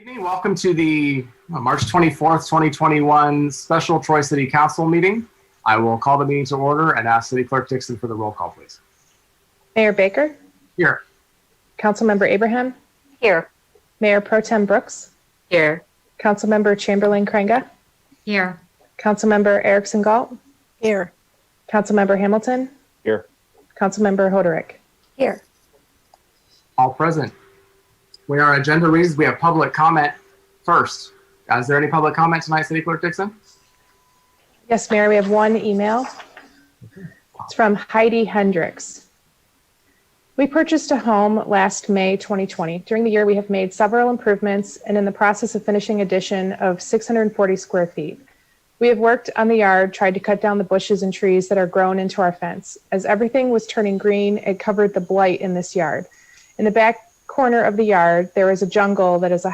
Evening. Welcome to the March 24th, 2021 special Troy City Council meeting. I will call the meeting to order and ask City Clerk Dixon for the roll call, please. Mayor Baker? Here. Councilmember Abraham? Here. Mayor Pro Tem Brooks? Here. Councilmember Chamberlain Krenga? Here. Councilmember Erickson Galt? Here. Councilmember Hamilton? Here. Councilmember Hoderick? Here. All present. We are agenda reasons. We have public comment first. Is there any public comment tonight, City Clerk Dixon? Yes, Mayor, we have one email. It's from Heidi Hendricks. We purchased a home last May 2020. During the year, we have made several improvements and in the process of finishing addition of 640 square feet. We have worked on the yard, tried to cut down the bushes and trees that are grown into our fence. As everything was turning green, it covered the blight in this yard. In the back corner of the yard, there is a jungle that is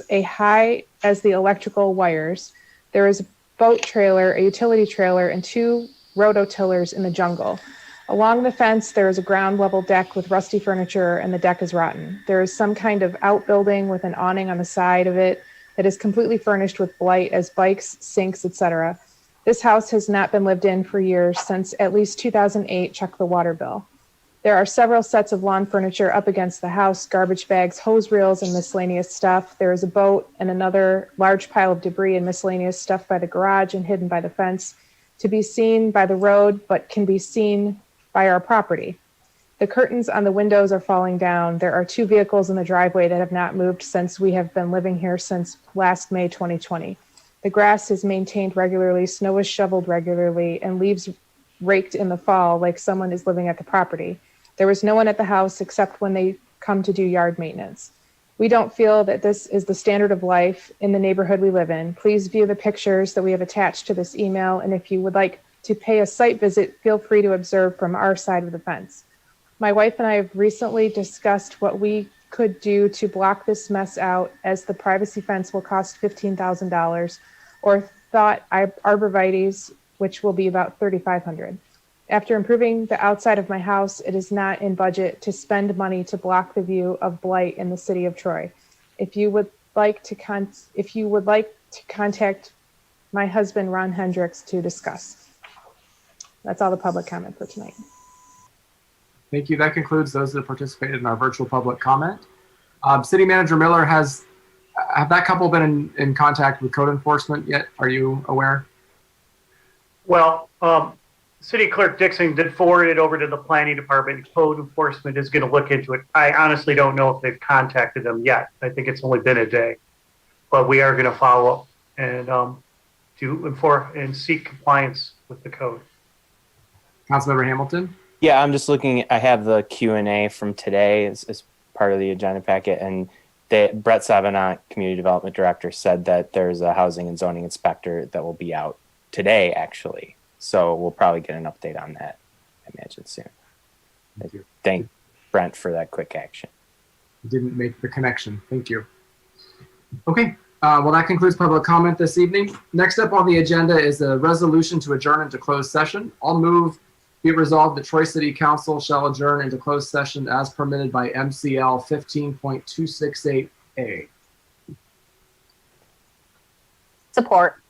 a high as the electrical wires. There is a boat trailer, a utility trailer, and two rototillers in the jungle. Along the fence, there is a ground level deck with rusty furniture, and the deck is rotten. There is some kind of outbuilding with an awning on the side of it that is completely furnished with blight as bikes, sinks, etc. This house has not been lived in for years, since at least 2008, check the water bill. There are several sets of lawn furniture up against the house, garbage bags, hose reels, and miscellaneous stuff. There is a boat and another large pile of debris and miscellaneous stuff by the garage and hidden by the fence, to be seen by the road, but can be seen by our property. The curtains on the windows are falling down. There are two vehicles in the driveway that have not moved since we have been living here since last May 2020. The grass is maintained regularly, snow is shoveled regularly, and leaves raked in the fall like someone is living at the property. There was no one at the house except when they come to do yard maintenance. We don't feel that this is the standard of life in the neighborhood we live in. Please view the pictures that we have attached to this email, and if you would like to pay a site visit, feel free to observe from our side of the fence. My wife and I have recently discussed what we could do to block this mess out, as the privacy fence will cost $15,000, or thought arborvitaes, which will be about $3,500. After improving the outside of my house, it is not in budget to spend money to block the view of blight in the city of Troy. If you would like to contact my husband, Ron Hendricks, to discuss. That's all the public comment for tonight. Thank you. That concludes those that participated in our virtual public comment. City Manager Miller, have that couple been in contact with code enforcement yet? Are you aware? Well, City Clerk Dixon did forward it over to the planning department. Code enforcement is going to look into it. I honestly don't know if they've contacted them yet. I think it's only been a day, but we are going to follow up and to enforce and seek compliance with the code. Councilmember Hamilton? Yeah, I'm just looking. I have the Q&A from today as part of the agenda packet, and Brett Sabanat, Community Development Director, said that there's a housing and zoning inspector that will be out today, actually. So we'll probably get an update on that, I imagine, soon. Thank you. Thank Brent for that quick action. Didn't make the connection. Thank you. Okay. Well, that concludes public comment this evening. Next up on the agenda is a resolution to adjourn into closed session. I'll move be it resolved that Troy City Council shall adjourn into closed session as permitted by MCL 15.268A. Support.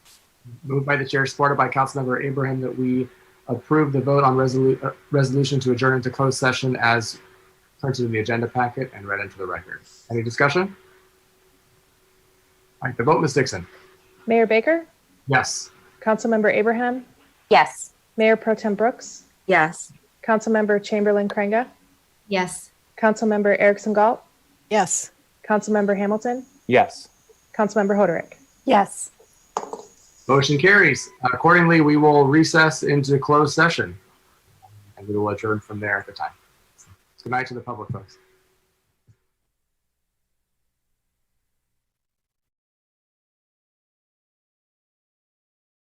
Moved by the chair, supported by Councilmember Abraham, that we approve the vote on resolution to adjourn into closed session as printed in the agenda packet and read into the record. Any discussion? All right, the vote, Ms. Dixon. Mayor Baker? Yes. Councilmember Abraham? Yes. Mayor Pro Tem Brooks? Yes. Councilmember Chamberlain Krenga? Yes. Councilmember Erickson Galt? Yes. Councilmember Hamilton? Yes. Councilmember Hoderick? Yes. Motion carries. Accordingly, we will recess into closed session and we will adjourn from there at the time. Good night to the public, folks.